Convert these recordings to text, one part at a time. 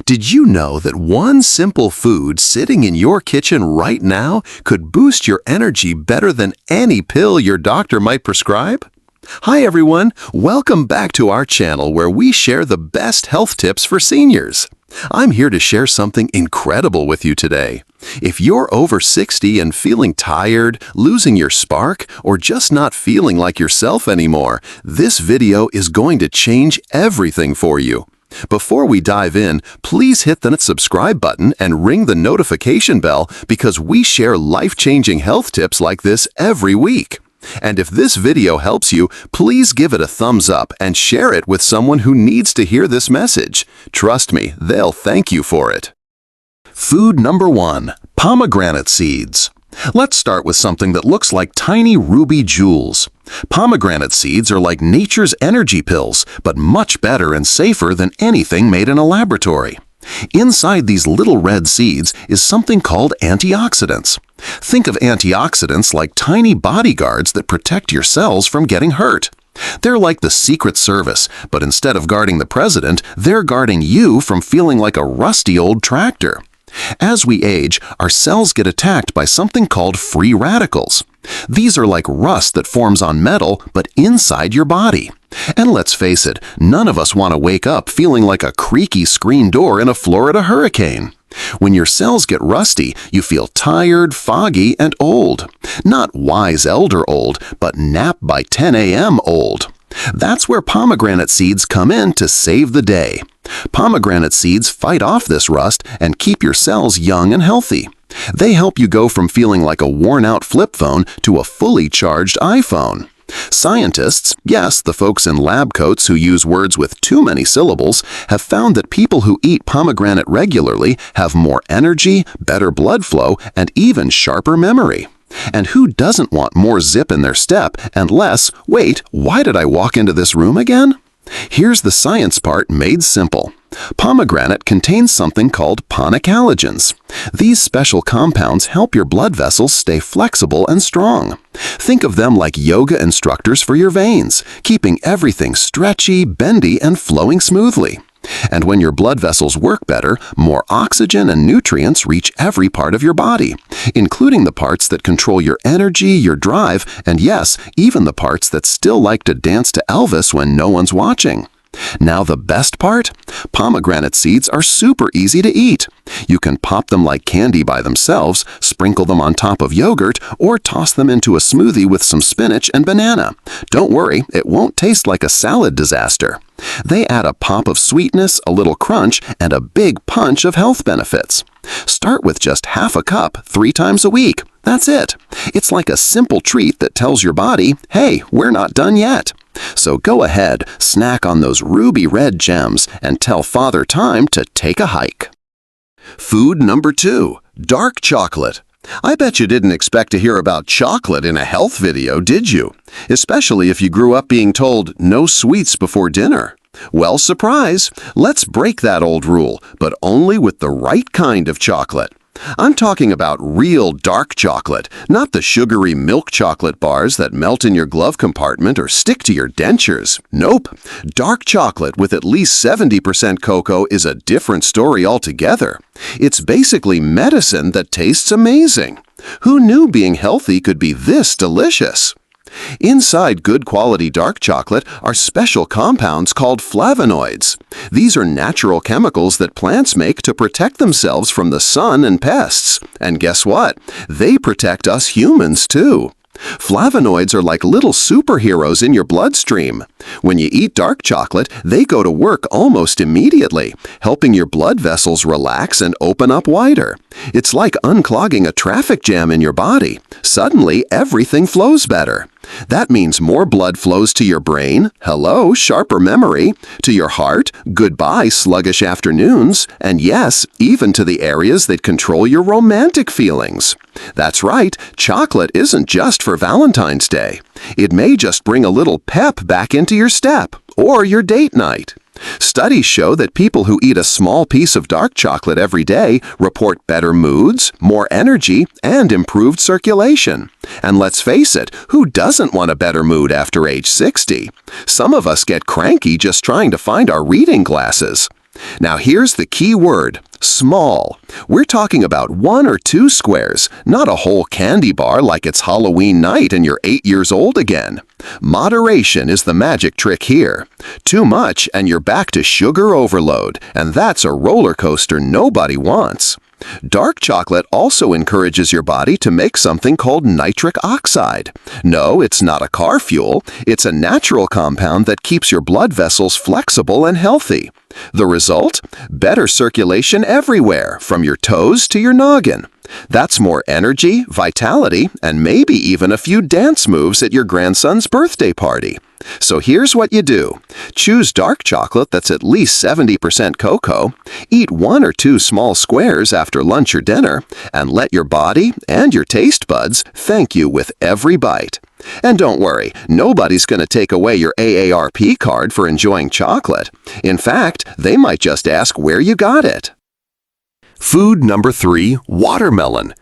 Did you know that one simple food sitting in your kitchen right now could boost your energy better than any pill your doctor might prescribe? Hi everyone, welcome back to our channel where we share the best health tips for seniors. I'm here to share something incredible with you today. If you're over 60 and feeling tired, losing your spark, or just not feeling like yourself anymore, this video is going to change everything for you. Before we dive in, please hit the subscribe button and ring the notification bell because we share life-changing health tips like this every week. And if this video helps you, please give it a thumbs up and share it with someone who needs to hear this message. Trust me, they'll thank you for it. Food number 1, pomegranate seeds. Let's start with something that looks like tiny ruby jewels. Pomegranate seeds are like nature's energy pills, but much better and safer than anything made in a laboratory. Inside these little red seeds is something called antioxidants. Think of antioxidants like tiny bodyguards that protect your cells from getting hurt. They're like the Secret Service, but instead of guarding the president, they're guarding you from feeling like a rusty old tractor. As we age, our cells get attacked by something called free radicals. These are like rust that forms on metal, but inside your body. And let's face it, none of us want to wake up feeling like a creaky screen door in a Florida hurricane. When your cells get rusty, you feel tired, foggy, and old. Not wise elder old, but nap by 10 a.m. old. That's where pomegranate seeds come in to save the day. Pomegranate seeds fight off this rust and keep your cells young and healthy. They help you go from feeling like a worn-out flip phone to a fully charged iPhone. Scientists, yes, the folks in lab coats who use words with too many syllables, have found that people who eat pomegranate regularly have more energy, better blood flow, and even sharper memory. And who doesn't want more zip in their step and less, wait, why did I walk into this room again? Here's the science part made simple. Pomegranate contains something called ponicallogens. These special compounds help your blood vessels stay flexible and strong. Think of them like yoga instructors for your veins, keeping everything stretchy, bendy, and flowing smoothly. And when your blood vessels work better, more oxygen and nutrients reach every part of your body, including the parts that control your energy, your drive, and yes, even the parts that still like to dance to Elvis when no one's watching. Now the best part? Pomegranate seeds are super easy to eat. You can pop them like candy by themselves, sprinkle them on top of yogurt, or toss them into a smoothie with some spinach and banana. Don't worry, it won't taste like a salad disaster. They add a pop of sweetness, a little crunch, and a big punch of health benefits. Start with just half a cup 3 times a week. That's it. It's like a simple treat that tells your body, hey, we're not done yet. So go ahead, snack on those ruby red gems, and tell Father Time to take a hike. Food number 2, dark chocolate. I bet you didn't expect to hear about chocolate in a health video, did you? Especially if you grew up being told no sweets before dinner. Well, surprise! Let's break that old rule, but only with the right kind of chocolate. I'm talking about real dark chocolate, not the sugary milk chocolate bars that melt in your glove compartment or stick to your dentures. Nope. Dark chocolate with at least 70% cocoa is a different story altogether. It's basically medicine that tastes amazing. Who knew being healthy could be this delicious? Inside good quality dark chocolate are special compounds called flavonoids. These are natural chemicals that plants make to protect themselves from the sun and pests. And guess what? They protect us humans too. Flavonoids are like little superheroes in your bloodstream. When you eat dark chocolate, they go to work almost immediately, helping your blood vessels relax and open up wider. It's like unclogging a traffic jam in your body. Suddenly, everything flows better. That means more blood flows to your brain, hello, sharper memory, to your heart, goodbye sluggish afternoons, and yes, even to the areas that control your romantic feelings. That's right, chocolate isn't just for Valentine's Day. It may just bring a little pep back into your step or your date night. Studies show that people who eat a small piece of dark chocolate every day report better moods, more energy, and improved circulation. And let's face it, who doesn't want a better mood after age 60? Some of us get cranky just trying to find our reading glasses. Now here's the key word, small. We're talking about 1 or 2 squares, not a whole candy bar like it's Halloween night and you're 8 years old again. Moderation is the magic trick here. Too much and you're back to sugar overload, and that's a roller coaster nobody wants. Dark chocolate also encourages your body to make something called nitric oxide. No, it's not a car fuel. It's a natural compound that keeps your blood vessels flexible and healthy. The result? Better circulation everywhere, from your toes to your noggin. That's more energy, vitality, and maybe even a few dance moves at your grandson's birthday party. So here's what you do. Choose dark chocolate that's at least 70% cocoa, eat 1 or 2 small squares after lunch or dinner, and let your body and your taste buds thank you with every bite. And don't worry, nobody's going to take away your AARP card for enjoying chocolate. In fact, they might just ask where you got it. Food number 3, watermelon.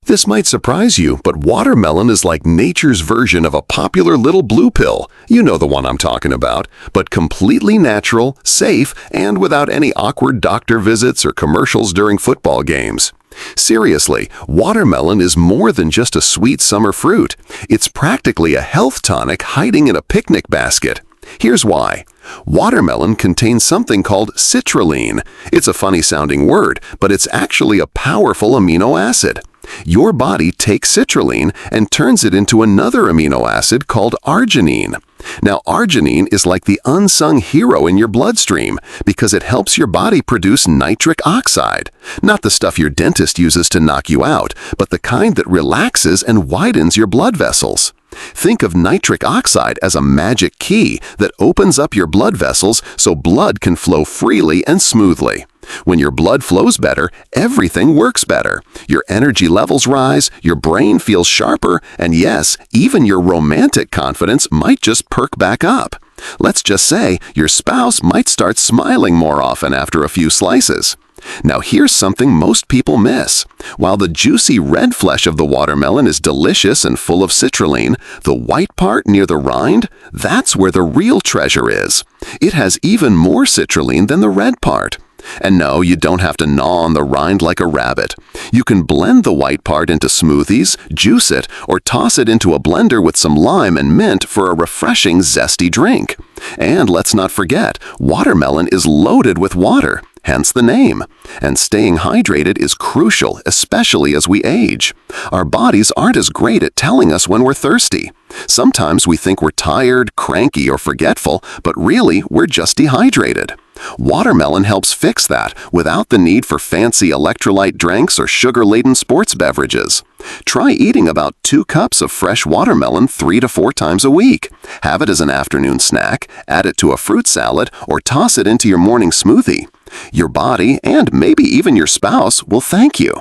This might surprise you, but watermelon is like nature's version of a popular little blue pill. You know the one I'm talking about, but completely natural, safe, and without any awkward doctor visits or commercials during football games. Seriously, watermelon is more than just a sweet summer fruit. It's practically a health tonic hiding in a picnic basket. Here's why. Watermelon contains something called citrulline. It's a funny-sounding word, but it's actually a powerful amino acid. Your body takes citrulline and turns it into another amino acid called arginine. Now, arginine is like the unsung hero in your bloodstream because it helps your body produce nitric oxide. Not the stuff your dentist uses to knock you out, but the kind that relaxes and widens your blood vessels. Think of nitric oxide as a magic key that opens up your blood vessels so blood can flow freely and smoothly. When your blood flows better, everything works better. Your energy levels rise, your brain feels sharper, and yes, even your romantic confidence might just perk back up. Let's just say your spouse might start smiling more often after a few slices. Now here's something most people miss. While the juicy red flesh of the watermelon is delicious and full of citrulline, the white part near the rind, that's where the real treasure is. It has even more citrulline than the red part. And no, you don't have to gnaw on the rind like a rabbit. You can blend the white part into smoothies, juice it, or toss it into a blender with some lime and mint for a refreshing, zesty drink. And let's not forget, watermelon is loaded with water, hence the name. And staying hydrated is crucial, especially as we age. Our bodies aren't as great at telling us when we're thirsty. Sometimes we think we're tired, cranky, or forgetful, but really, we're just dehydrated. Watermelon helps fix that without the need for fancy electrolyte drinks or sugar-laden sports beverages. Try eating about 2 cups of fresh watermelon 3 to 4 times a week. Have it as an afternoon snack, add it to a fruit salad, or toss it into your morning smoothie. Your body, and maybe even your spouse, will thank you.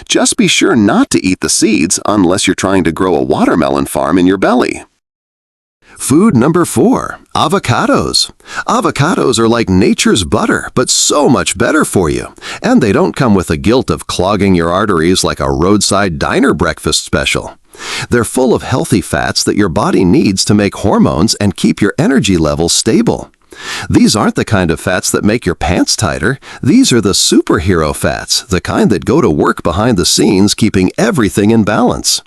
Just be sure not to eat the seeds unless you're trying to grow a watermelon farm in your belly. Food number 4, avocados. Avocados are like nature's butter, but so much better for you. And they don't come with the guilt of clogging your arteries like a roadside diner breakfast special. They're full of healthy fats that your body needs to make hormones and keep your energy levels stable. These aren't the kind of fats that make your pants tighter. These are the superhero fats, the kind that go to work behind the scenes, keeping everything in balance.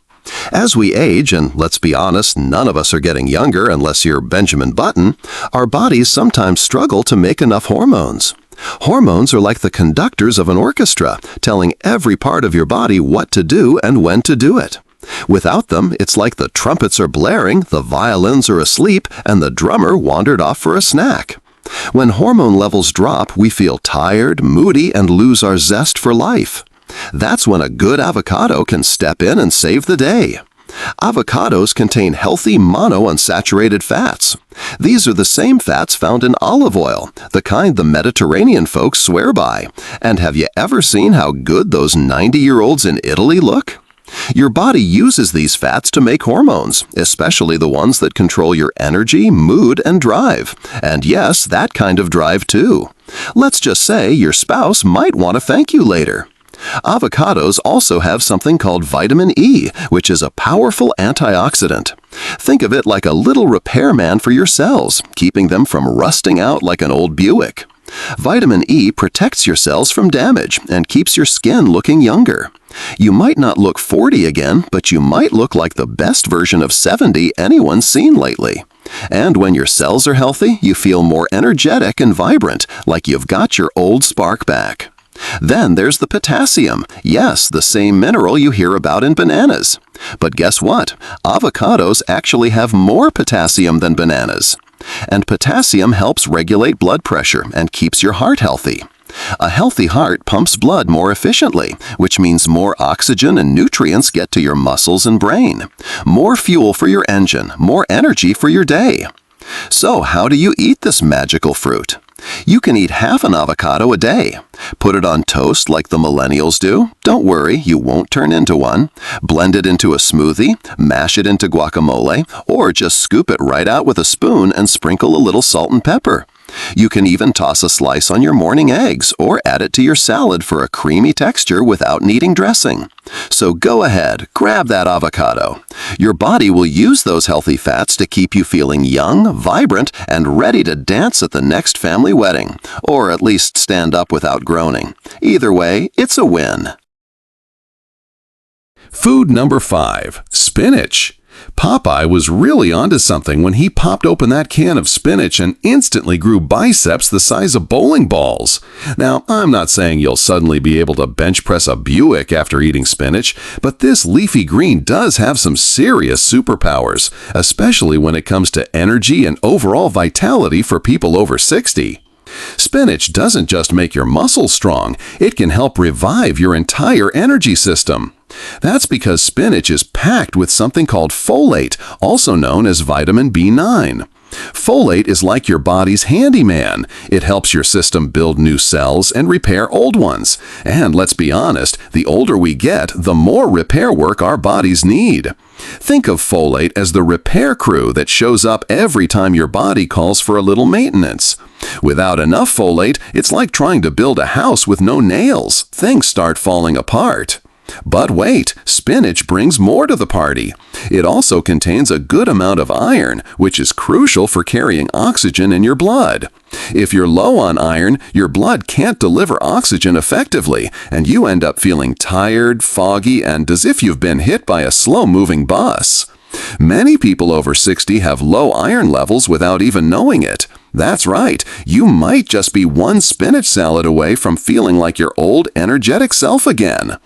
As we age, and let's be honest, none of us are getting younger unless you're Benjamin Button, our bodies sometimes struggle to make enough hormones. Hormones are like the conductors of an orchestra, telling every part of your body what to do and when to do it. Without them, it's like the trumpets are blaring, the violins are asleep, and the drummer wandered off for a snack. When hormone levels drop, we feel tired, moody, and lose our zest for life. That's when a good avocado can step in and save the day. Avocados contain healthy monounsaturated fats. These are the same fats found in olive oil, the kind the Mediterranean folks swear by. And have you ever seen how good those 90-year-olds in Italy look? Your body uses these fats to make hormones, especially the ones that control your energy, mood, and drive. And yes, that kind of drive too. Let's just say your spouse might want to thank you later. Avocados also have something called vitamin E, which is a powerful antioxidant. Think of it like a little repairman for your cells, keeping them from rusting out like an old Buick. Vitamin E protects your cells from damage and keeps your skin looking younger. You might not look 40 again, but you might look like the best version of 70 anyone's seen lately. And when your cells are healthy, you feel more energetic and vibrant, like you've got your old spark back. Then there's the potassium. Yes, the same mineral you hear about in bananas. But guess what? Avocados actually have more potassium than bananas. And potassium helps regulate blood pressure and keeps your heart healthy. A healthy heart pumps blood more efficiently, which means more oxygen and nutrients get to your muscles and brain. More fuel for your engine, more energy for your day. So how do you eat this magical fruit? You can eat half an avocado a day. Put it on toast like the millennials do. Don't worry, you won't turn into one. Blend it into a smoothie, mash it into guacamole, or just scoop it right out with a spoon and sprinkle a little salt and pepper. You can even toss a slice on your morning eggs or add it to your salad for a creamy texture without needing dressing. So go ahead, grab that avocado. Your body will use those healthy fats to keep you feeling young, vibrant, and ready to dance at the next family wedding, or at least stand up without groaning. Either way, it's a win. Food number 5, spinach. Popeye was really onto something when he popped open that can of spinach and instantly grew biceps the size of bowling balls. Now, I'm not saying you'll suddenly be able to bench press a Buick after eating spinach, but this leafy green does have some serious superpowers, especially when it comes to energy and overall vitality for people over 60. Spinach doesn't just make your muscles strong, it can help revive your entire energy system. That's because spinach is packed with something called folate, also known as vitamin B9. Folate is like your body's handyman. It helps your system build new cells and repair old ones. And let's be honest, the older we get, the more repair work our bodies need. Think of folate as the repair crew that shows up every time your body calls for a little maintenance. Without enough folate, it's like trying to build a house with no nails. Things start falling apart. But wait, spinach brings more to the party. It also contains a good amount of iron, which is crucial for carrying oxygen in your blood. If you're low on iron, your blood can't deliver oxygen effectively, and you end up feeling tired, foggy, and as if you've been hit by a slow-moving bus. Many people over 60 have low iron levels without even knowing it. That's right, you might just be one spinach salad away from feeling like your old, energetic self again.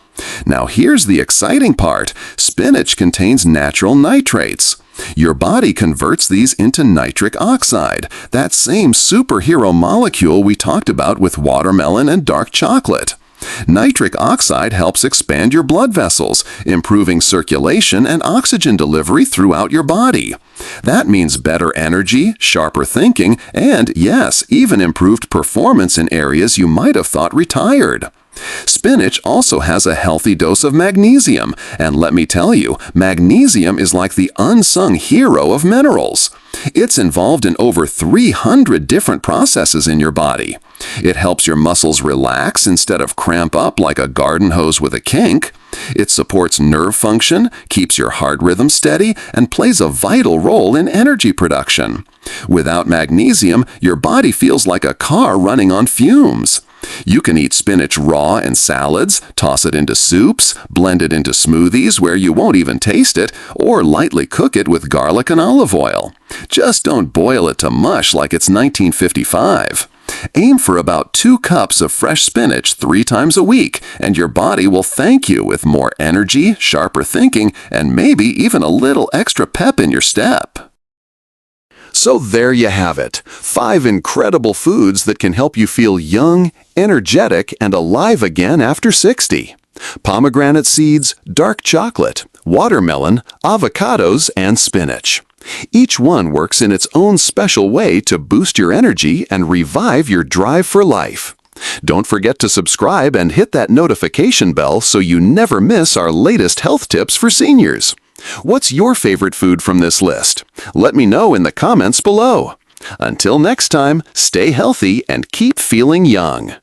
Now here's the exciting part. Spinach contains natural nitrates. Your body converts these into nitric oxide, that same superhero molecule we talked about with watermelon and dark chocolate. Nitric oxide helps expand your blood vessels, improving circulation and oxygen delivery throughout your body. That means better energy, sharper thinking, and yes, even improved performance in areas you might have thought retired. Spinach also has a healthy dose of magnesium, and let me tell you, magnesium is like the unsung hero of minerals. It's involved in over 300 different processes in your body. It helps your muscles relax instead of cramp up like a garden hose with a kink. It supports nerve function, keeps your heart rhythm steady, and plays a vital role in energy production. Without magnesium, your body feels like a car running on fumes. You can eat spinach raw in salads, toss it into soups, blend it into smoothies where you won't even taste it, or lightly cook it with garlic and olive oil. Just don't boil it to mush like it's 1955. Aim for about 2 cups of fresh spinach 3 times a week, and your body will thank you with more energy, sharper thinking, and maybe even a little extra pep in your step. So there you have it, 5 incredible foods that can help you feel young, energetic, and alive again after 60. Pomegranate seeds, dark chocolate, watermelon, avocados, and spinach. Each one works in its own special way to boost your energy and revive your drive for life. Don't forget to subscribe and hit that notification bell so you never miss our latest health tips for seniors. What's your favorite food from this list? Let me know in the comments below. Until next time, stay healthy and keep feeling young.